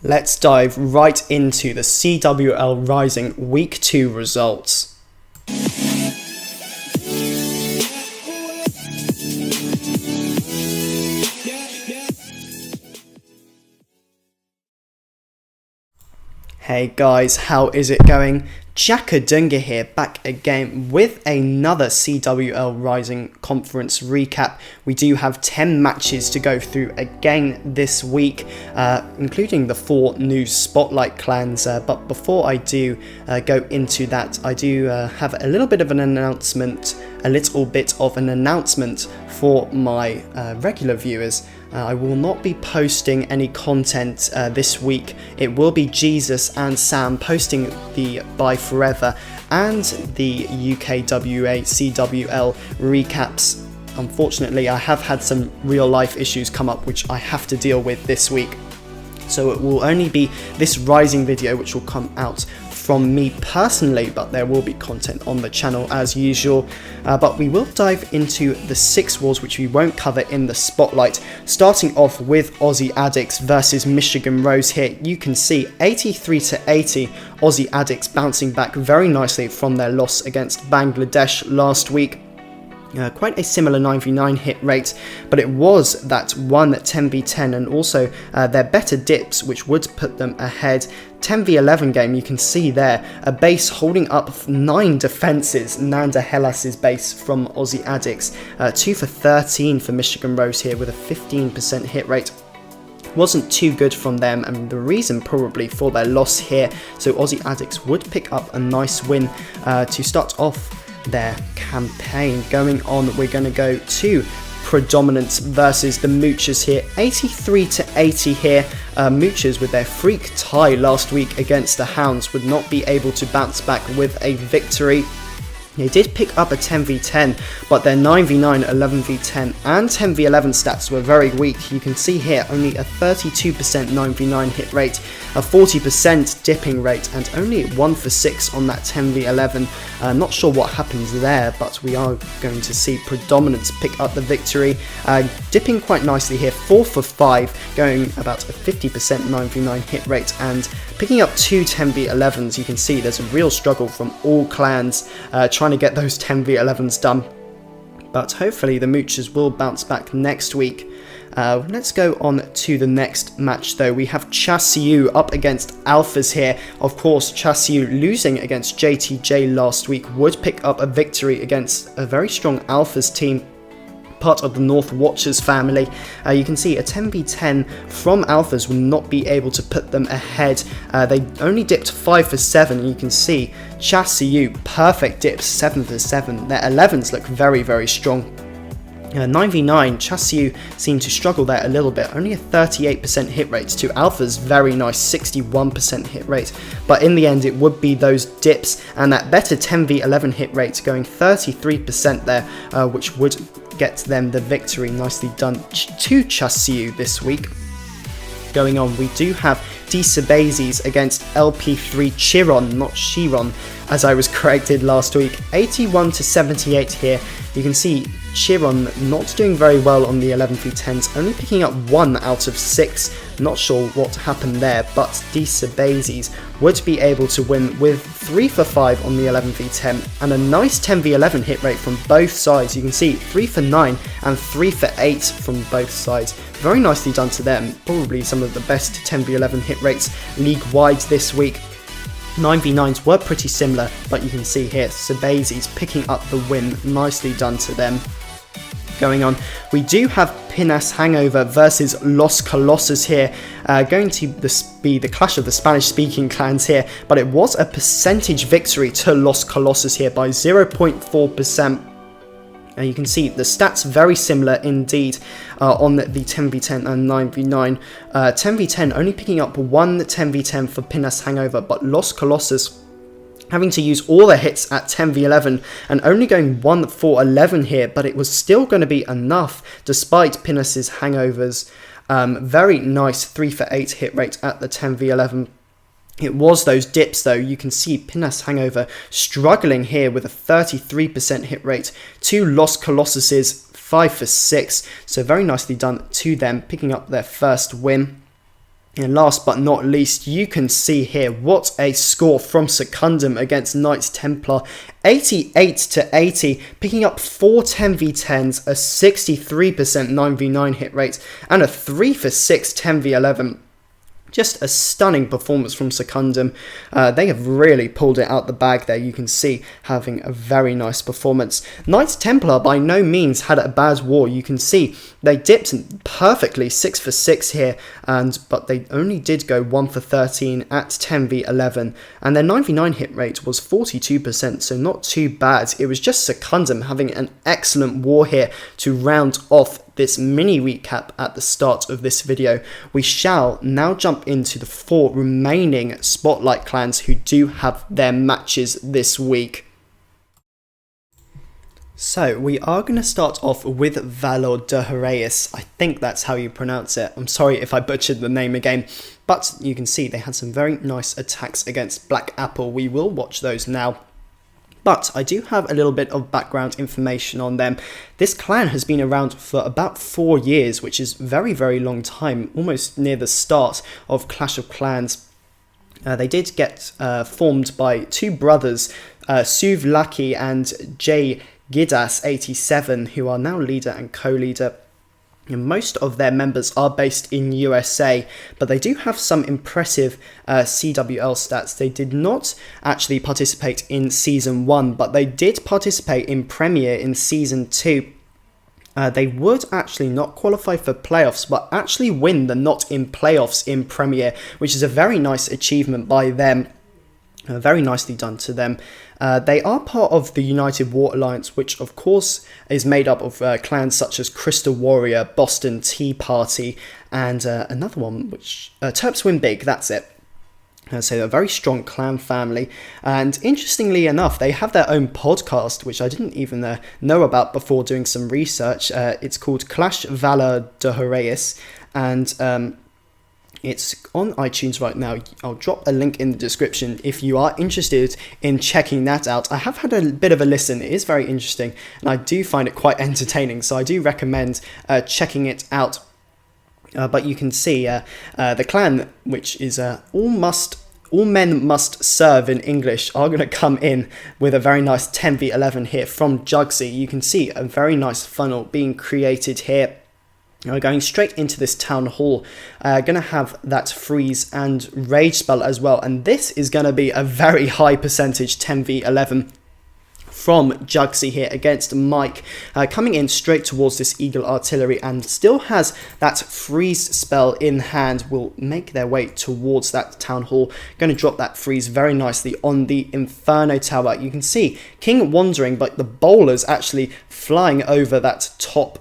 Let's dive right into the CWL Rising Week 2 results. Hey guys, how is it going? Jackadunga here, back again with another CWL Rising Conference recap. We do have 10 matches to go through again this week, including the 4 new Spotlight clans. But before I do go into that, I do have a little bit of an announcement for my regular viewers. I will not be posting any content this week. It will be Jesus and Sam posting the Bye Forever and the UKWA CWL recaps. Unfortunately, I have had some real life issues come up which I have to deal with this week. So it will only be this Rising video which will come out from me personally, but there will be content on the channel as usual. But we will dive into the 6 wars which we won't cover in the Spotlight. Starting off with Aussie Addicts versus Michigan Rose here. You can see 83-80 Aussie Addicts bouncing back very nicely from their loss against Bangladesh last week. Quite a similar 9v9 hit rate, but it was that one 10v10 and also their better dips which would put them ahead. 10v11 game, you can see there a base holding up 9 defenses. Nanda Hellas's base from Aussie Addicts, 2 for 13 for Michigan Rose here with a 15% hit rate. Wasn't too good from them, and the reason probably for their loss here. So Aussie Addicts would pick up a nice win to start off their campaign. Going on, we're going to go to Predominance versus the Moochers here. 83-80 here. Moochers with their freak tie last week against the Hounds would not be able to bounce back with a victory. They did pick up a 10v10, but their 9v9, 11v10 and 10v11 stats were very weak. You can see here only a 32% 9v9 hit rate, a 40% dipping rate, and only 1 for 6 on that 10v11. Not sure what happens there, but we are going to see Predominance pick up the victory. Dipping quite nicely here, 4 for 5, going about a 50% 9v9 hit rate, and picking up 2 10v11s. You can see there's a real struggle from all clans trying to get those 10v11s done, but hopefully the Moochers will bounce back next week. Let's go on to the next match though. We have CWL up against Alphas here. Of course, CWL losing against JTJ last week would pick up a victory against a very strong Alphas team, part of the North Watchers family. You can see a 10v10 from Alphas will not be able to put them ahead. They only dipped 5 for 7. You can see CWL perfect dips, 7 for 7. Their 11s look very, very strong. 9v9, CWL seemed to struggle there a little bit, only a 38% hit rate to Alpha's very nice 61% hit rate, but in the end it would be those dips and that better 10v11 hit rate going 33% there, which would get them the victory. Nicely done to CWL this week. Going on, we do have Disabazes against LP3 Chiron, not Chiron, as I was corrected last week. 81-78 here. You can see Chiron not doing very well on the 11v10s, only picking up 1 out of 6. Not sure what happened there, but Disabazes would be able to win with 3 for 5 on the 11v10 and a nice 10v11 hit rate from both sides. You can see 3 for 9 and 3 for 8 from both sides. Very nicely done to them. Probably some of the best 10v11 hit rates league-wide this week. 9v9s were pretty similar, but you can see here Sabazes picking up the win. Nicely done to them. Going on, we do have Pinas Hangover versus Los Colossus here. Going to be the clash of the Spanish-speaking clans here, but it was a percentage victory to Los Colossus here by 0.4%. You can see the stats very similar indeed on the 10v10 and 9v9. 10v10 only picking up 1 10v10 for Pinas Hangover, but Los Colossus having to use all their hits at 10v11 and only going 1 for 11 here, but it was still going to be enough despite Pinas's Hangovers. Very nice 3 for 8 hit rate at the 10v11. It was those dips though. You can see Pinas Hangover struggling here with a 33% hit rate to Los Colossus's 5 for 6. So very nicely done to them, picking up their first win. And last but not least, you can see here what a score from Secundum against Knights Templar. 88 to 80, picking up 4 10v10s, a 63% 9v9 hit rate, and a 3 for 6 10v11. Just a stunning performance from Secundum. They have really pulled it out the bag there. You can see having a very nice performance. Knights Templar by no means had a bad war. You can see they dipped perfectly 6 for 6 here, but they only did go 1 for 13 at 10v11, and their 9v9 hit rate was 42%, so not too bad. It was just Secundum having an excellent war here to round off this mini recap at the start of this video. We shall now jump into the 4 remaining Spotlight clans who do have their matches this week. So we are going to start off with Valor De Reyes. I think that's how you pronounce it. I'm sorry if I butchered the name again, but you can see they had some very nice attacks against Black Apple. We will watch those now. But I do have a little bit of background information on them. This clan has been around for about 4 years, which is very, very long time, almost near the start of Clash of Clans. They did get formed by 2 brothers, Suv Lucky and Jay Gidas 87, who are now leader and co-leader. Most of their members are based in USA, but they do have some impressive CWL stats. They did not actually participate in Season 1, but they did participate in Premier in Season 2. They would actually not qualify for playoffs, but actually win the not in playoffs in Premier, which is a very nice achievement by them. Very nicely done to them. They are part of the United War Alliance, which of course is made up of clans such as Crystal Warrior, Boston Tea Party, and another one, which Terps Win Big, that's it. So a very strong clan family, and interestingly enough, they have their own podcast, which I didn't even know about before doing some research. It's called Clash Valor De Reyes, and it's on iTunes right now. I'll drop a link in the description if you are interested in checking that out. I have had a bit of a listen. It is very interesting, and I do find it quite entertaining, so I do recommend checking it out. But you can see the clan, which is all men must serve in English, are going to come in with a very nice 10v11 here from Jugsy. You can see a very nice funnel being created here. Going straight into this town hall, going to have that freeze and rage spell as well, and this is going to be a very high percentage 10v11 from Jugsy here against Mike, coming in straight towards this Eagle Artillery, and still has that freeze spell in hand. Will make their way towards that town hall, going to drop that freeze very nicely on the Inferno Tower. You can see King wandering, but the bowlers actually flying over that top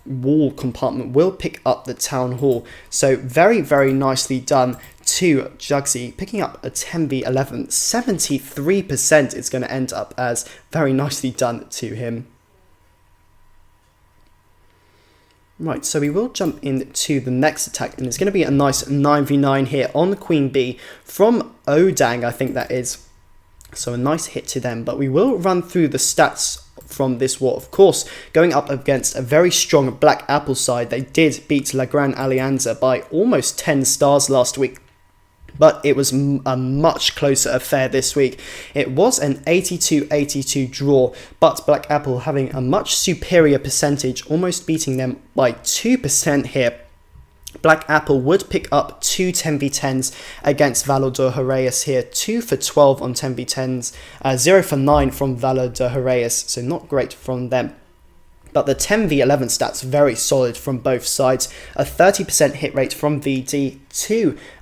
wall compartment will pick up the town hall. So very, very nicely done to Jugsy, picking up a 10v11. 73% it's going to end up as. Very nicely done to him. Right, so we will jump into the next attack, and it's going to be a nice 9v9 here on the Queen Bee from Odang, I think that is. So a nice hit to them, but we will run through the stats from this war. Of course, going up against a very strong Black Apple side. They did beat La Gran Alianza by almost 10 stars last week, but it was a much closer affair this week. It was an 82-82 draw, but Black Apple having a much superior percentage, almost beating them by 2% here. Black Apple would pick up 2 10v10s against Valor De Reyes here, 2 for 12 on 10v10s, 0 for 9 from Valor De Reyes, so not great from them. But the 10v11 stats very solid from both sides. A 30% hit rate from VD,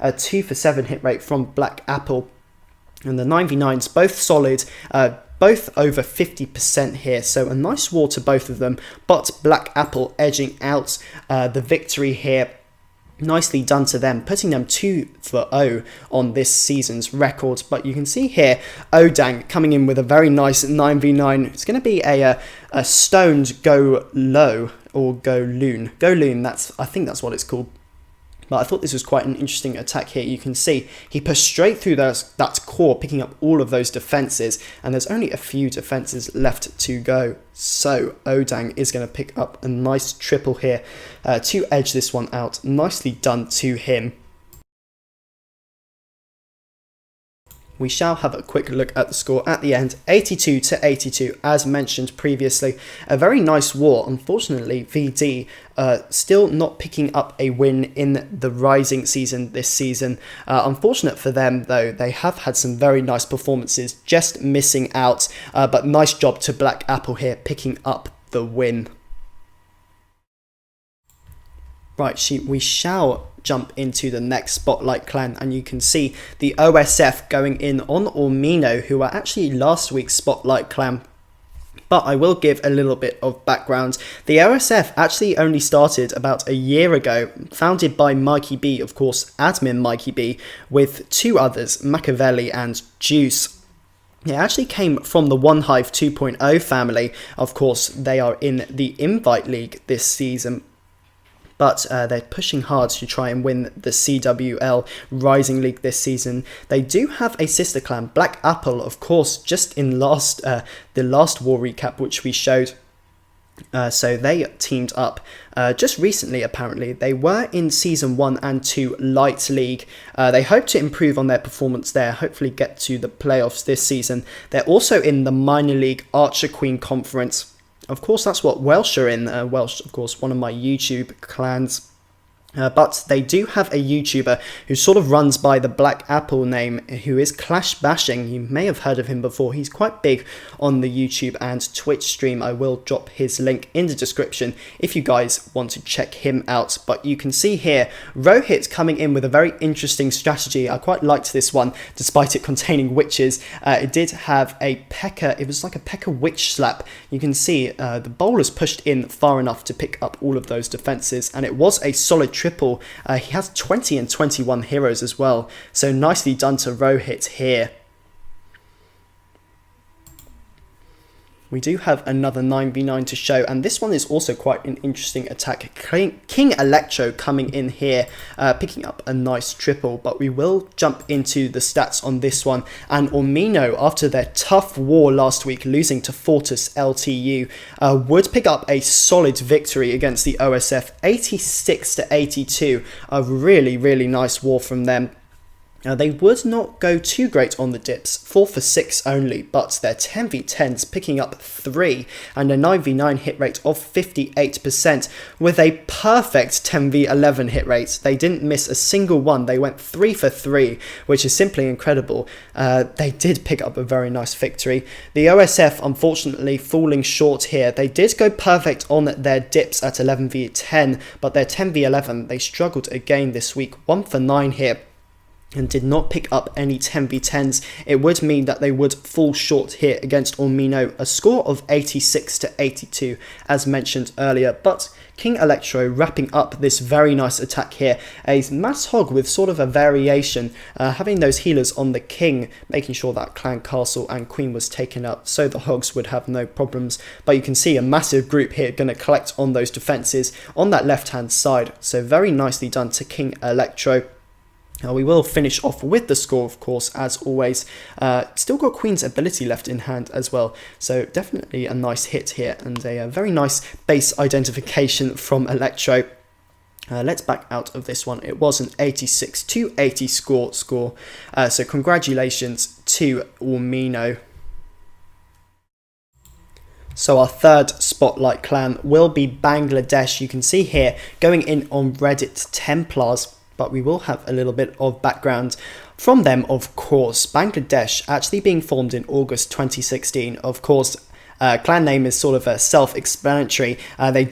a 2 for 7 hit rate from Black Apple. And the 9v9s both solid, both over 50% here, so a nice war to both of them, but Black Apple edging out the victory here. Nicely done to them, putting them 2-0 on this season's record. But you can see here, Odang coming in with a very nice 9v9. It's going to be a stoned go low or go loon. Go loon, I think that's what it's called. But I thought this was quite an interesting attack here. You can see he pushed straight through that core, picking up all of those defenses, and there's only a few defenses left to go. So Odang is going to pick up a nice triple here to edge this one out. Nicely done to him. We shall have a quick look at the score at the end, 82 to 82, as mentioned previously. A very nice war. Unfortunately, VD still not picking up a win in the Rising season this season. Unfortunate for them, though, they have had some very nice performances, just missing out. But nice job to Black Apple here, picking up the win. Right, we shall jump into the next Spotlight clan, and you can see the OSF going in on Ormino, who are actually last week's Spotlight clan. But I will give a little bit of background. The OSF actually only started about a year ago, founded by Mikey B, of course, admin Mikey B, with two others, Machiavelli and Juice. It actually came from the One Hive 2.0 family. Of course, they are in the Invite League this season, but they're pushing hard to try and win the CWL Rising League this season. They do have a sister clan, Black Apple, of course, just in the last war recap which we showed. So they teamed up just recently, apparently. They were in Season 1 and 2 Light League. They hope to improve on their performance there, hopefully get to the playoffs this season. They're also in the Minor League Archer Queen Conference. Of course, that's what Welsh are in. Welsh, of course, one of my YouTube clans. But they do have a YouTuber who sort of runs by the Black Apple name, who is Clash Bashing. You may have heard of him before. He's quite big on the YouTube and Twitch stream. I will drop his link in the description if you guys want to check him out. But you can see here, Rohit coming in with a very interesting strategy. I quite liked this one, despite it containing witches. It did have a P.E.K.K.A. It was like a P.E.K.K.A. witch slap. You can see the bowlers pushed in far enough to pick up all of those defenses, and it was a solid triple. He has 20 and 21 heroes as well, so nicely done to Rohit here. We do have another 9v9 to show, and this one is also quite an interesting attack. King Electro coming in here, picking up a nice triple, but we will jump into the stats on this one. And Ormino, after their tough war last week, losing to Fortis LTU, would pick up a solid victory against the OSF, 86 to 82. A really, really nice war from them. Now, they would not go too great on the dips, 4 for 6 only, but their 10v10s picking up 3 and a 9v9 hit rate of 58% with a perfect 10v11 hit rate. They didn't miss a single one. They went 3 for 3, which is simply incredible. They did pick up a very nice victory. The OSF, unfortunately, falling short here. They did go perfect on their dips at 11v10, but their 10v11, they struggled again this week, 1 for 9 here, and did not pick up any 10v10s. It would mean that they would fall short here against Ormino, a score of 86 to 82 as mentioned earlier. But King Electro wrapping up this very nice attack here, a mass hog with sort of a variation, having those healers on the king, making sure that clan castle and queen was taken up so the hogs would have no problems. But you can see a massive group here going to collect on those defenses on that left hand side, so very nicely done to King Electro. We will finish off with the score, of course, as always. Still got Queen's ability left in hand as well, so definitely a nice hit here and a very nice base identification from Electro. Let's back out of this one. It was an 86 to 80 score, so congratulations to Ormino. So our third Spotlight clan will be Bangladesh. You can see here going in on Reddit Templars, but we will have a little bit of background from them, of course. Bangladesh actually being formed in August 2016. Of course, clan name is sort of self-explanatory. They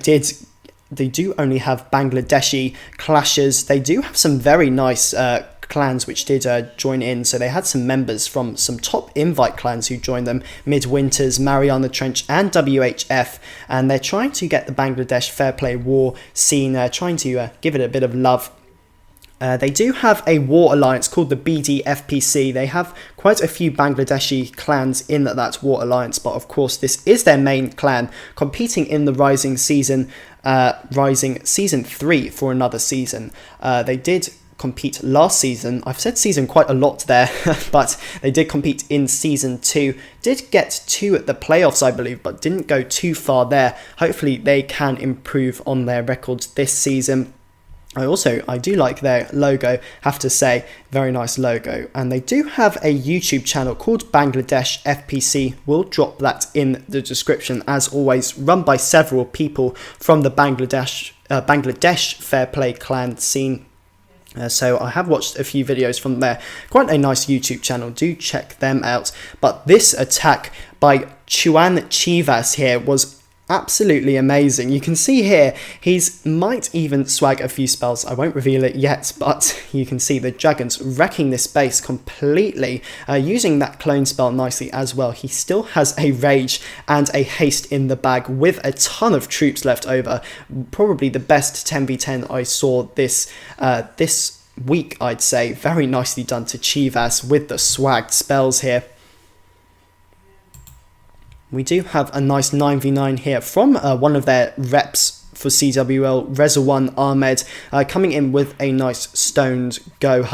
do only have Bangladeshi clashes. They do have some very nice clans which did join in, so they had some members from some top invite clans who joined them, Midwinters, Mariana Trench and WHF, and they're trying to get the Bangladesh Fair Play War scene, trying to give it a bit of love. They do have a war alliance called the BDFPC. They have quite a few Bangladeshi clans in that war alliance, but of course this is their main clan, competing in the Rising Season 3 for another season. They did compete last season. I've said season quite a lot there, but they did compete in Season 2. Did get to the playoffs, I believe, but didn't go too far there. Hopefully they can improve on their records this season. I do like their logo, have to say, very nice logo. And they do have a YouTube channel called Bangladesh FPC. We'll drop that in the description, as always, run by several people from the Bangladesh Fair Play clan scene. So I have watched a few videos from there. Quite a nice YouTube channel, do check them out. But this attack by Chuan Chivas here was absolutely amazing. You can see here, he's might even swag a few spells. I won't reveal it yet, but you can see the dragons wrecking this base completely, using that clone spell nicely as well. He still has a rage and a haste in the bag with a ton of troops left over. Probably the best 10v10 I saw this week, I'd say. Very nicely done to Chivas with the swagged spells here. We do have a nice 9v9 here from one of their reps for CWL, Reza1 Ahmed, coming in with a nice stoned go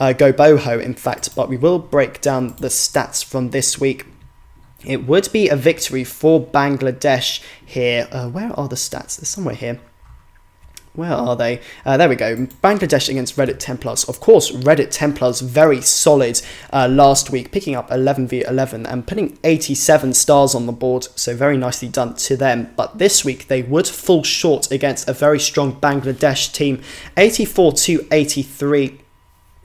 boho in fact, but we will break down the stats from this week. It would be a victory for Bangladesh here. Where are the stats? They're somewhere here. Where are they? There we go. Bangladesh against Reddit Templars. Of course, Reddit Templars very solid last week, picking up 11v11 and putting 87 stars on the board. So very nicely done to them. But this week, they would fall short against a very strong Bangladesh team. 84-83.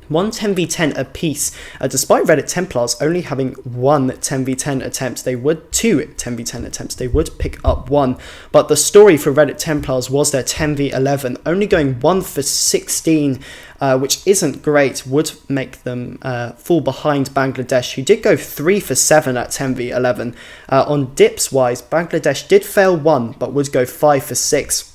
One 10v10 apiece. Despite Reddit Templars only having one 10v10 attempt, two 10v10 attempts, they would pick up one. But the story for Reddit Templars was their 10v11, only going 1 for 16, which isn't great, would make them fall behind Bangladesh, who did go 3 for 7 at 10v11. On dips wise, Bangladesh did fail 1, but would go 5 for 6.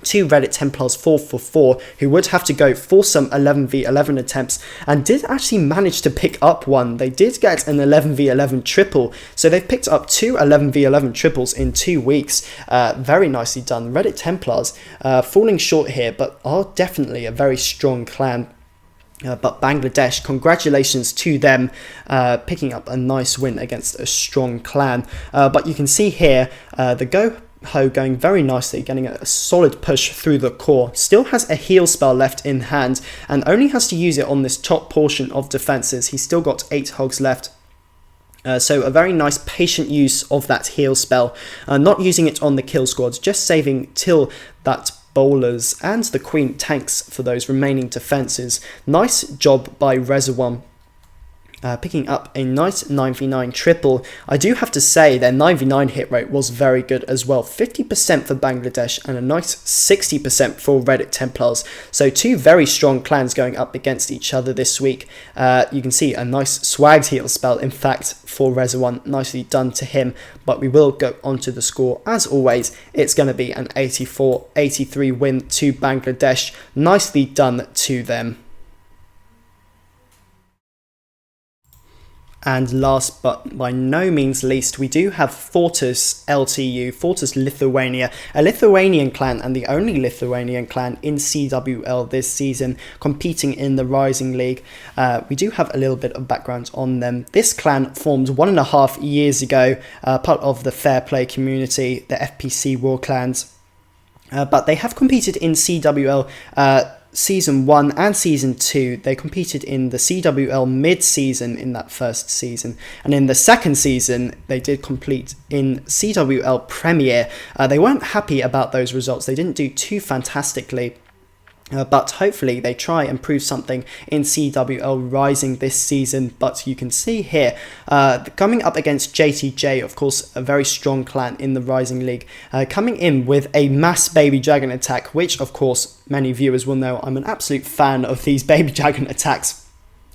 Two Reddit Templars 4 for 4, who would have to go for some 11v11 attempts, and did actually manage to pick up one. They did get an 11v11 triple, so they've picked up two 11v11 triples in 2 weeks. Very nicely done. Reddit Templars falling short here, but are definitely a very strong clan. But Bangladesh, congratulations to them, picking up a nice win against a strong clan. But you can see here, the Go-Ho going very nicely, getting a solid push through the core. Still has a heal spell left in hand, and only has to use it on this top portion of defenses. He's still got 8 hogs left. So a very nice patient use of that heal spell. Not using it on the kill squads, just saving till that bowlers and the queen tanks for those remaining defenses. Nice job by Reza1. Picking up a nice 9v9 triple. I do have to say their 9v9 hit rate was very good as well. 50% for Bangladesh and a nice 60% for Reddit Templars. So two very strong clans going up against each other this week. You can see a nice swagged heal spell, in fact, for Reza1. Nicely done to him. But we will go on to the score. As always, it's going to be an 84-83 win to Bangladesh. Nicely done to them. And last but by no means least, we do have Fortis LTU, Fortis Lithuania, a Lithuanian clan and the only Lithuanian clan in CWL this season, competing in the Rising League. We do have a little bit of background on them. This clan formed 1.5 years ago, part of the Fair Play community, the FPC War Clans. But they have competed in CWL Season 1 and Season 2. They competed in the CWL mid-season in that first season. And in the second season, they did complete in CWL Premier. They weren't happy about those results. They didn't do too fantastically. But hopefully they try and prove something in CWL Rising this season. But you can see here, coming up against JTJ, of course, a very strong clan in the Rising League, coming in with a mass baby dragon attack, which of course many viewers will know I'm an absolute fan of these baby dragon attacks.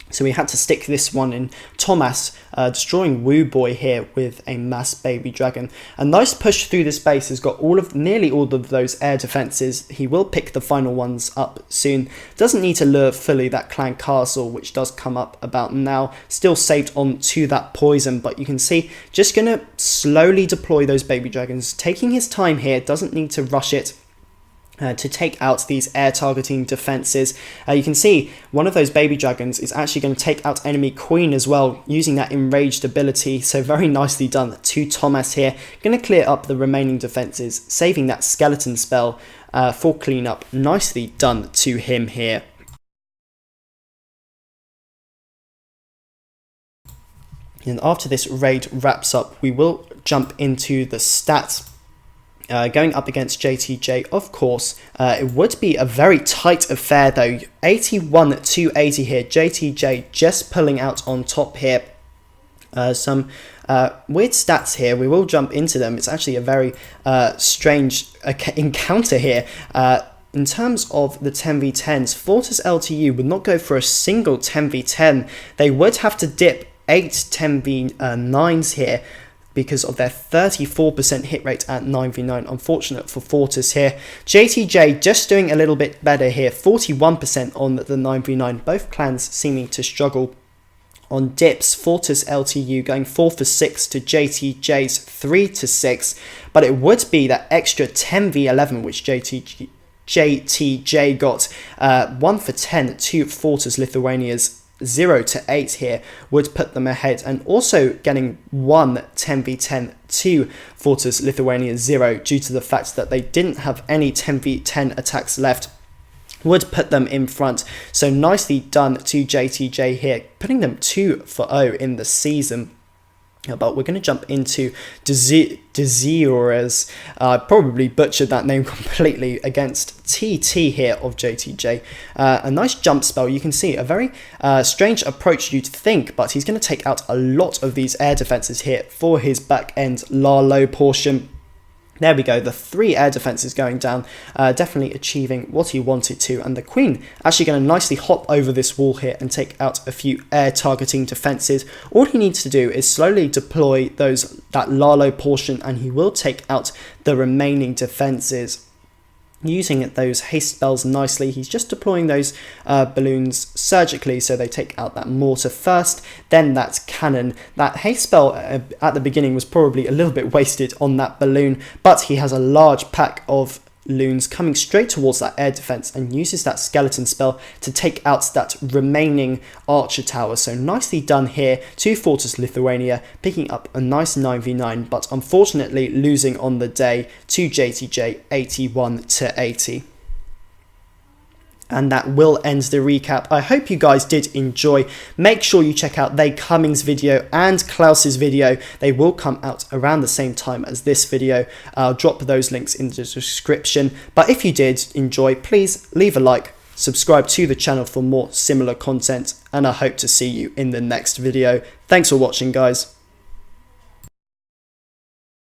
So we had to stick this one in. Thomas destroying Woo Boy here with a mass baby dragon. A nice push through this base has got nearly all of those air defenses. He will pick the final ones up soon. Doesn't need to lure fully that clan castle, which does come up about now. Still saved on to that poison, but you can see just going to slowly deploy those baby dragons. Taking his time here, doesn't need to rush it. To take out these air targeting defenses. You can see one of those baby dragons is actually going to take out enemy queen as well, using that enraged ability. So very nicely done to Thomas here. Going to clear up the remaining defenses, saving that skeleton spell for cleanup. Nicely done to him here. And after this raid wraps up, we will jump into the stats. Going up against JTJ, of course, it would be a very tight affair though. 81 to 80 here. JTJ just pulling out on top here. Some weird stats here. We will jump into them. It's actually a very strange encounter here. In terms of the 10v10s, Fortis LTU would not go for a single 10v10. They would have to dip 8 10v9s here because of their 34% hit rate at 9v9. Unfortunate for Fortis here. JTJ just doing a little bit better here, 41% on the 9v9. Both clans seeming to struggle on dips. Fortis LTU going 4 for 6 to JTJ's 3 to 6, but it would be that extra 10v11 which JTJ got, 1 for 10 to Fortis Lithuania's 0 to 8 here would put them ahead, and also getting 1 10v10 to Fortis Lithuania 0 due to the fact that they didn't have any 10v10 attacks left would put them in front. So nicely done to JTJ here, putting them 2 for 0 in the season. But we're going to jump into Desires. Probably butchered that name completely, against TT here of JTJ. A nice jump spell. You can see a very strange approach you'd think, but he's going to take out a lot of these air defenses here for his back end Lalo portion. There we go, the 3 air defenses going down, definitely achieving what he wanted to, and the Queen actually going to nicely hop over this wall here and take out a few air targeting defenses. All he needs to do is slowly deploy that Lalo portion, and he will take out the remaining defenses. Using those haste spells nicely, he's just deploying those balloons surgically so they take out that mortar first, then that cannon. That haste spell at the beginning was probably a little bit wasted on that balloon, but he has a large pack of loons coming straight towards that air defense and uses that skeleton spell to take out that remaining archer tower. So nicely done here to Fortis Lithuania, picking up a nice 9v9, but unfortunately losing on the day to JTJ 81 to 80. And that will end the recap. I hope you guys did enjoy. Make sure you check out They Cummings' video and Klaus's video. They will come out around the same time as this video. I'll drop those links in the description. But if you did enjoy, please leave a like, subscribe to the channel for more similar content, and I hope to see you in the next video. Thanks for watching, guys.